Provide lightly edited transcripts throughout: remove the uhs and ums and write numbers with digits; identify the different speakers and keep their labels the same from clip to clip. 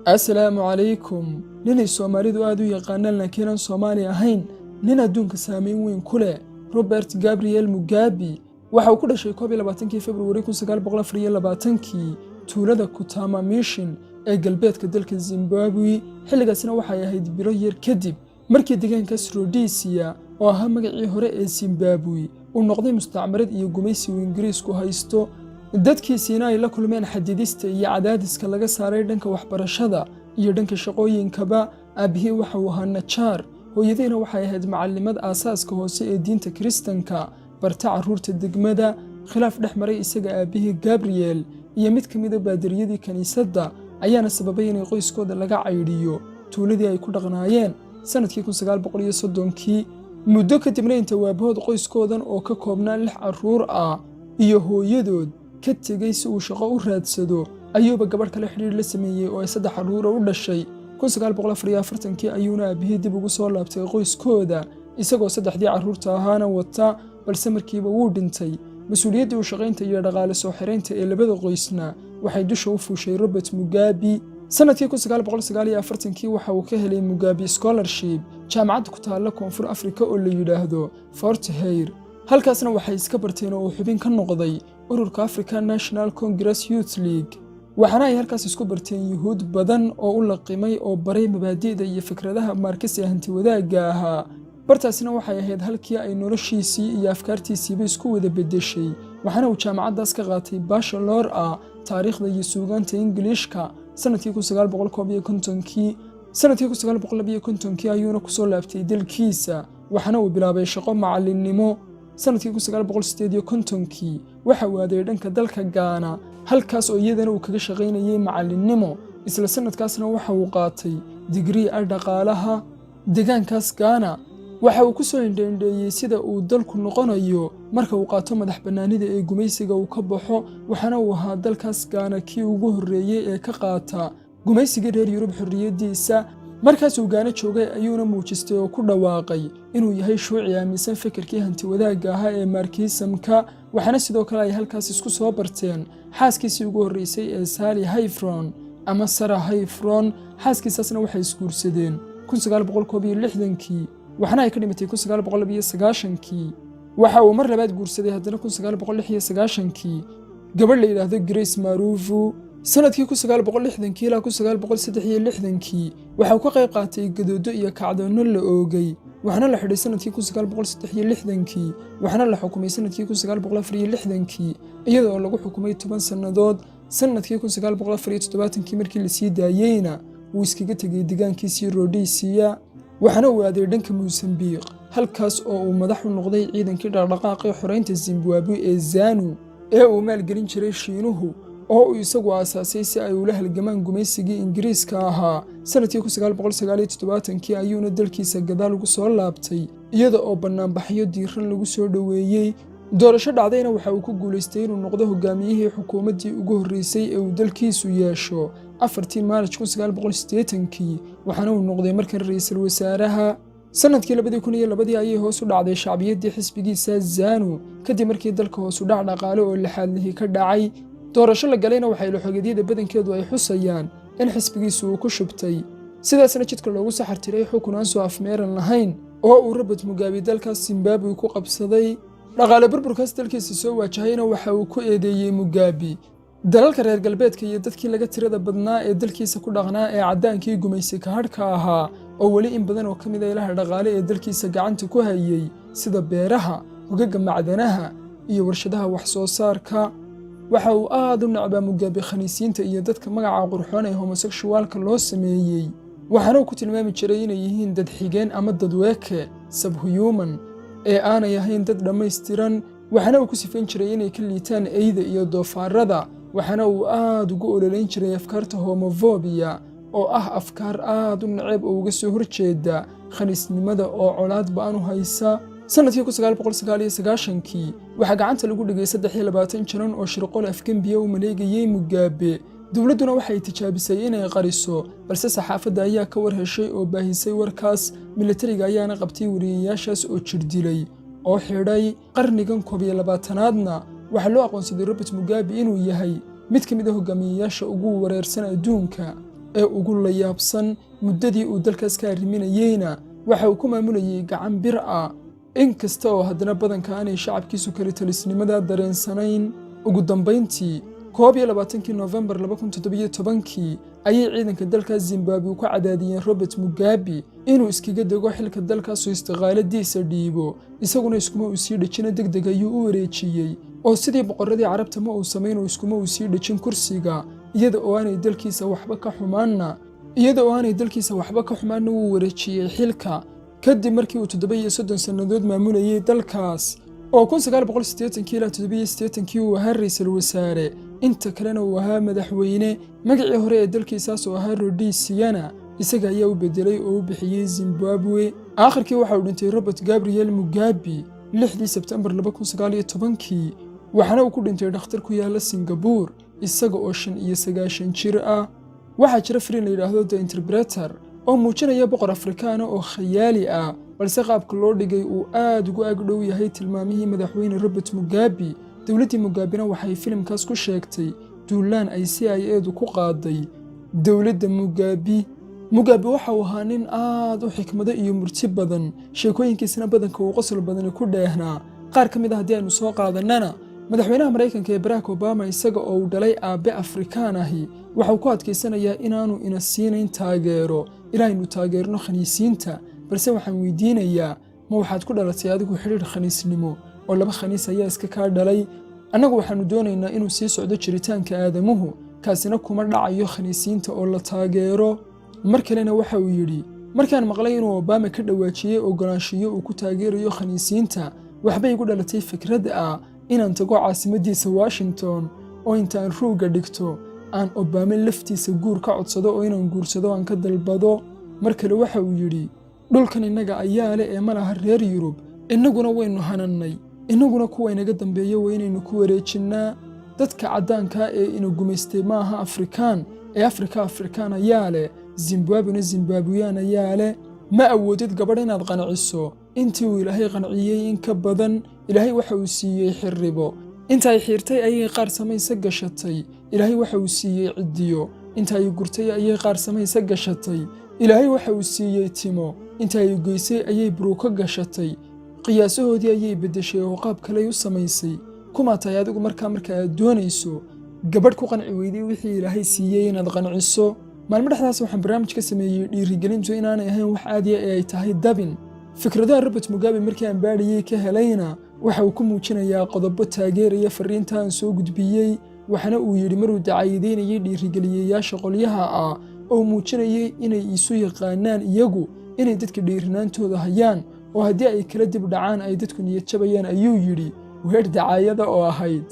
Speaker 1: assalaamu calaykum. ninay Soomaalidu aad u yaqaanaan laakiin aan Soomaali ahayn, nin adduunka saameyn weyn ku leh, Robert Gabriel Mugabe. waxa uu ku dhashay 21 February 1924 tuulada Kutama Mission ee galbeedka dalka Zimbabwe. xilligaasna waxay ahayd bilo yar kadib markii deegaankaas Rhodesia oo ahaa magacii hore ee Zimbabwe uu noqday mustacmarad iyo gumaysi uu Ingiriisku haysto. dadkiisina ay la kulmeen xadidista iyo cadaadiska laga saaray dhanka waxbarashada iyo dhanka shaqooyinkaba. aabihii waxa uu ahaa najaar, hooyadiina waxay ahayd macallimad aasaaska hoose ee diinta Kiristanka, barta carruurta degmada. khilaaf dhex maray isaga aabihii Gabriel iyo mid ka mid ah baadiriyadii kaniisadda ayaana sababay inay qoyskooda laga caydhiyo tuuladii ay ku dhaqnaayeen sanadkii 1930. muddo kadibna inta waabahood qoyskoodan oo ka koobnaa 6 carruur ah iyo hooyadood ka tegay si uu shaqo u raadsado, ayuuba gabadh kale xiriir la sameeyey oo ay 3 carruur u dhashay. 1944 ayuuna aabihii dib ugu soo laabtay qoyskooda isagoo 3dii carruurta ahaana wata, balse markiiba wuu dhintay. mas-uuliyaddii u shaqaynta iyo dhaqaale soo xiraynta ee labada qoysna waxay dusha u fuushay Robert Mugabe. sanadkii 1949 waxa uu ka helay Mugabe Scholarship jaamacadda ku taalla Koonfur Afrika oo la yidhaahdo Fort Hare. halkaasna waxay iska barteen oo uu xubin ka noqday ururka African National Congress Youth League. waxaana ay halkaas isku barteen yuhuud badan oo u laqimay oo baray mabaadi'da iyo fikradaha Marxist hanti wadaagga ahaa. bartaasina waxay ahayd halkii ay noloshiisii iyo afkaartiisiiba isku wada bedeshay. waxaana uu jaamacaddaas ka qaatay bachelor taariikhda iyo suugaanta Ingiliishka sanadkii 1951. sanadkii 1952 ayuuna ku soo laabtay dalkiisa, waxaana uu bilaabay shaqo macallinnimo. sanadkii 1958 waxa uu aaday dhanka dalka Ghana, halkaas oo iyadana uu kaga shaqaynayay macallinnimo. isla sanadkaasna waxa uu qaatay digrii dhaqaalaha. deegaankaas Ghana waxa uu ku soo indheeyay sida uu dalku noqonayo marka uu qaato madax bannaanida ee gumaysiga uu ka baxo. waxaana uu ahaa dalkaas Ghana kii ugu horreeyay ee ka qaata gumaysigii reer Yurub xorriyadiisa. markaas uu Ghana joogay ayuuna muujistay oo ku dhawaaqay inuu yahay shuuci aaminsan fikirkii hanti wadaagga ahaa ee Marxismka. waxaana sidoo kale ay halkaas isku soo barteen xaaskiisii ugu horreysay ee Sally Hayfron ama Sarah Hayfron. xaaskiisaasna waxay isguursadeen 1961 waxaana ay ka dhimatay 1990. waxa uu mar labaad guursaday haddana 1996 gabadh la yidhaahdo Grace Maruvu. sanadkii 1960 ilaa 1963 waxa uu ka qayb qaatay gadoodo iyo kacdoonno la oogay, waxaana la xidhay sanadkii 1963 waxaana la xukumay sanadkii 1964 iyadoo lagu xukumay 10 sannadood. sanadkii 1974 markii la sii daayeyna wuu iskaga tegay deegaankiisii Rhodesia, waxaana uu aaday dhanka Mozambique, halkaas oo uu madax u noqday ciidankii dhaqdhaqaaqii xoreynta Zimbabwe ee ZANU ee uu maalgelin jiray Shiinuhu oo uu isagu aasaasay si ay ula halgamaan gumaysigii Ingiriiska ahaa. sanadkii 1979 ayuuna dalkiisa gadaal ugu soo laabtay iyada oo bannaanbaxyo diiran lagu soo dhoweeyey. doorasho dhacdayna waxa uu ku guulaystay inuu noqdo hogaamiyihii xukuumaddii ugu horreysay ee uu dalkiisu yeesho 4 Maarch 1980, waxaana uu noqday markan ra'iisul wasaaraha. sanadkii 2002 ayay hoos u dhacday shacbiyaddii xisbigiisa ZANU kadib markii dalka hoos u dhac dhaqaale oo lixaadlihii ka dhacay. doorasho la galayna waxay xogeedyada badankeedu ay xusayaan in xisbigiisu uu ku shubtay, sidaasna jidka loogu saxartiray xukun aan soo afmeeran lahayn oo uu Robert Mugabe dalkaas Zimbabwe ku qabsaday. dhaqaale burburkaas dalkiisa soo waajahayna waxa uu ku eedeeyey Mugabe dalalka reer galbeedka iyo dadkii laga tirada badnaa ee dalkiisa ku dhaqnaa ee caddaankii gumaysi ka hadhka ahaa oo weli in badan oo ka mid ah ilaha dhaqaale ee dalkiisa gacanta ku hayay sida beeraha, hogagga macdanaha iyo warshadaha wax soo saarka. waxa uu aad u nacbaa Mugabe khaniisiinta iyo dadka magaca qurxoon ee homosexualka loo sameeyey, waxaana uu ku tilmaami jiray inay yihiin dad xigeen ama dad weeke subhuman ee aanay ahayn dad dhammaystiran. waxaana uu ku sifayn jiray inay ka liitaan eyda iyo doofaarada. waxaana uu aad ugu ololeyn jiray afkaarta homophobia oo ah afkaar aad u nacab oo uga soo horjeeda khaniisnimada oo colaad ba'an u haysa. sanadkii 1999 waxaa gacanta lagu dhigay 23 janan oo shirqool afgembiya u maleegayay Mugabe. dowladduna waxay tijaabisay inay qariso, balse saxaafadda ayaa ka war heshay oo baahisay warkaas. militariga ayaana qabtay wariyeyaashaas oo jirdilay oo xidhay. qarnigan 12aadna waxaa loo aqoonsaday Robert Mugabe inuu yahay mid ka mid ah hogaamiyeyaasha ugu wareersan adduunka. ee ugu layaabsan muddadii uu dalkaas ka arriminayeyna waxa uu ku maamulayay gacan bir ah, inkasta oo haddana badanka aanay shacabkiisu kali talisnimada dareensanayn. ugu dambayntii 21 Noofembar 2017 ayay ciidanka dalkaas Zimbabwe ku cadaadiyeen Robert Mugabe inuu iskaga dego xilka dalkaas oo istiqaaladiisa dhiibo, isaguna iskuma uu sii dhajin degdeg ayuu u wareejiyey oo sidii boqoradii Carabta ma uu sameyn oo iskuma uu sii dhajin kursiga iyada oo aanay dalkiisa waxba ka xumaana uu wareejiyey xilka kadib markii uu 37 sannadood maamulayay dalkaas oo 1980 ilaa 87 uu ahaa ra'iisul wasaare, inta kalena uu ahaa madaxweyne. magacii hore ee dalkiisaas oo ahaa Rhodesiana isaga ayaa u bedelay oo u bixiyey Zimbabwe. aakhirkii waxa uu dhintay Robert Gabriel Mugabe 6 Sebtembar 2019 waxaana uu ku dhintay dhakhtar ku yaala Singapore isaga oo 95 jir ah. waxaa jira filim la yiraahdo The Interpreter oo muujinaya boqor Afrikaan oo khayaali ah balse qaabka loo dhigay uu aad ugu ag dhow yahay tilmaamihii madaxweyne Robert Mugabe. dawladdii Mugabena waxay filimkaas ku sheegtay duulaan ay CIA-du ku qaaday dawladda Mugabe. waxa uu ahaa nin aad u xikmado iyo murti badan, sheekooyinkiisana badanka uu qosol badan ku dheehnaa. qaar ka mid ah haddii aynu soo qaadanana madaxweynaha Mareykanka ee Barack Obama isaga oo uu dhalay aabe Afrikaan ahi waxa uu ku adkaysanayaa inaanu ina siinayn taageero ilaaynu taageerno khaniisiinta, balse waxaan weydiinayaa ma waxaad ku dhalatay adigu xiriir khaniisnimo oo laba khaniis ayaa iska kaa dhalay? annagu waxaanu doonaynaa inuu sii socdo jiritaanka aadamuhu, kaasina kuma dhacayo khaniisiinta oo la taageero. mar kalena waxa uu yidhi markaan maqlay inuu Obama ka dhawaajiyey ogolaanshiyo uu ku taageerayo khaniisiinta waxbay igu dhalatay fikrad ah inaan tago caasimadiisa Washington oo intaan ruuga dhigto aan Obama laftiisa guur ka codsado oo inaan guursado aan ka dalbado. mar kale waxa uu yidhi dhulkan innaga ayaa leh ee malaha reer Yurub, innaguna waynu hanannay, innaguna kuwa inaga dambeeya waa inaynu ku wareejinnaa. dadka caddaanka ee ina gumaystay ma aha Afrikaan ee Afrikaan ayaa leh, Zimbabwean ayaa leh. ma awoodid gabadh inaad qanciso intii uu Ilaahay qanciyey in ka badan. Ilaahay waxa uu siiyey xirribo, inta ay xiirtay ayay qaar samaysa gashatay. Ilaahay waxa uu siiyey cidiyo, inta ay gurtay ayay qaar samaysa gashatay. Ilaahay waxa uu siiyey timo, inta ay goysay ayay buruko gashatay. qiyaasahoodii ayay bedeshay oo qaab kale u samaysay. kuma tahay adigu marka aad doonayso gabadh ku qanci weyday wixii Ilaahay siiyey inaad qanciso? maalmo dhexdaas waxaan barnaamij ka sameeyey dhiirigelintu inaanay ahayn wax caadi ah ee ay tahay dabin. fikradaha Robert Mugabe markii aan baadhiyey ka helayna waxa uu ku muujinayaa qodobo taageeraya fariinta aan soo gudbiyey. waxaana uu yidhi maruu dacayadeynayay dhiirigeliyayaasha qolyaha ah oo muujinayay inay isu yaqaanaan iyagu inay dadka dhiirinaantooda hayaan oo haddii ay kala dib dhacaan ay dadku niyad jabayaan, ayuu yidhi weer dacaayada oo ahayd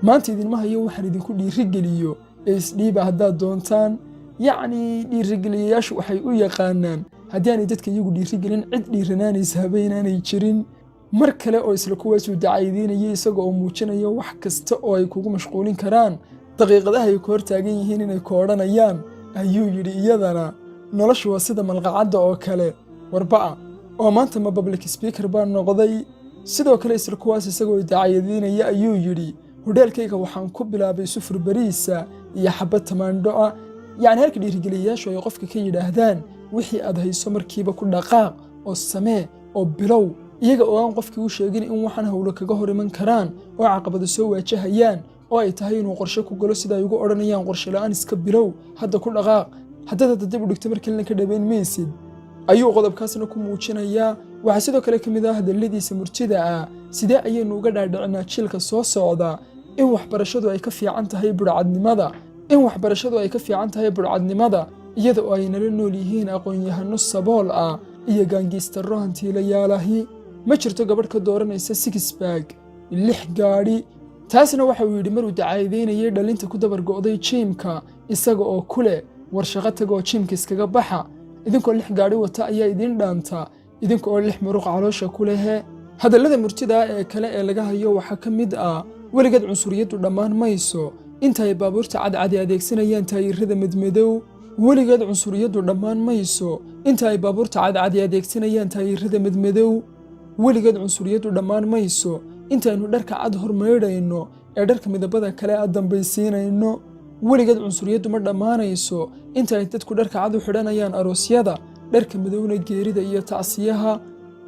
Speaker 1: maanta idinma hayo waxaan idinku dhiirigeliyo ee isdhiiba haddaad doontaan. yacni dhiirigeliyayaashu waxay u yaqaanaan haddii aanay dadka iyagu dhiirigelin cid dhiiranaanaysa haba inaanay jirin. mar kale oo isla kuwaasuu dacayadeynayay isaga oo muujinaya wax kasta oo ay kugu mashquulin karaan daqiiqadaha ay ku hor taagan yihiin inay ku odhanayaan, ayuu yidhi iyadana noloshu waa sida malqacadda oo kale warba'a oo maanta ma public speaker baan noqday. sidoo kale isla kuwaas isagoo dacayadeynaya ayuu yidhi hodheelkayga waxaan ku bilaabay sufur bariisa iyo xabad tamaandho ah. yacni halka dhiirigeliyayaashu ay qofka ka yidhaahdaan wixii aad hayso markiiba ku dhaqaaq oo samee oo bilow, iyaga oo aan qofkii u sheegin in waxaan hawlo kaga hor iman karaan oo caqabado soo waajahayaan oo ay tahay inuu qorshe ku galo sida ay ugu odhanayaan qorshe la'aan iska bilow, hadda ku dhaqaaq, haddaad dib u dhigto markii ka dhabayn maysid, ayuu qodobkaasna ku muujinayaa. waxaa sidoo kale ka mid ah hadalladiisa murtida ah sidee ayaynu uga dhaadhicinaa jiilka soo socda in waxbarashadu ay ka fiican tahay burcadnimada iyada oo ay nala nool yihiin aqoon-yahano sabool ah iyo gaangiistarro hantiilayaalahi. ma jirto gabadh ka dooranaysa sixbag 6 gaadhi. taasna waxa uu yidhi maruu dacayadeynayay dhalinta ku dabar go'day jiimka isaga oo ku leh war shaqo tagoo jiimka iskaga baxa, idinkoo 6 gaadhi wata ayaa idin dhaanta, idinka oo 6 muruq caloosha ku lehe. hadallada murtida ee kale ee laga hayo waxaa ka mid ah weligeed cunsuriyaddu dhammaan mayso inta ay baabuurta cadcadi adeegsanayaan taayirrada madmadow. weligeed cunsuriyaddu dhammaan mayso inta ay baabuurta cadcadi adeegsanayaan taayirrada madmadow. weligeed cunsuriyaddu dhammaan mayso intaynu dharka cad hormaydhayno ee dharka midabada kale aad dambaysiinayno. weligeed cunsuriyaddu ma dhammaanayso inta ay dadku dharka cad u xidhanayaan aroosyada, dharka madowna geerida iyo tacsiyaha.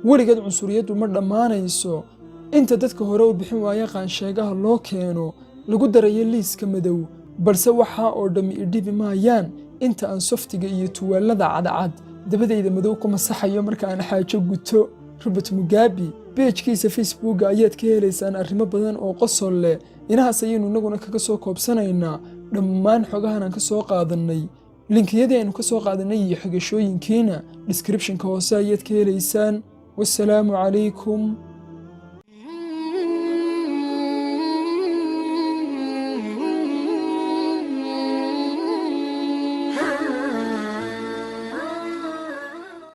Speaker 1: weligeed cunsuriyaddu ma dhammaanayso inta dadka hore u bixin waaya qaansheegaha loo keeno lagu darayo liiska madow, balse waxaa oo dhammi idhibi maayaan inta aan softiga iyo tuwaalada cadcad dabadayda madow ku masaxayo marka aan xaajo guto. Robert Mugabe page-kiisa Facebook ayaad ka helaysaan arrimo badan oo qosol leh. inahaas ayaynu inaguna kaga soo koobsanaynaa dhammaan xogahan aan ka soo qaadanay. linkiyadii aynu ka soo qaadanay iyo xigashooyinkiina description-ka hoose ayaad ka helaysaan. wassalaamu calaykum.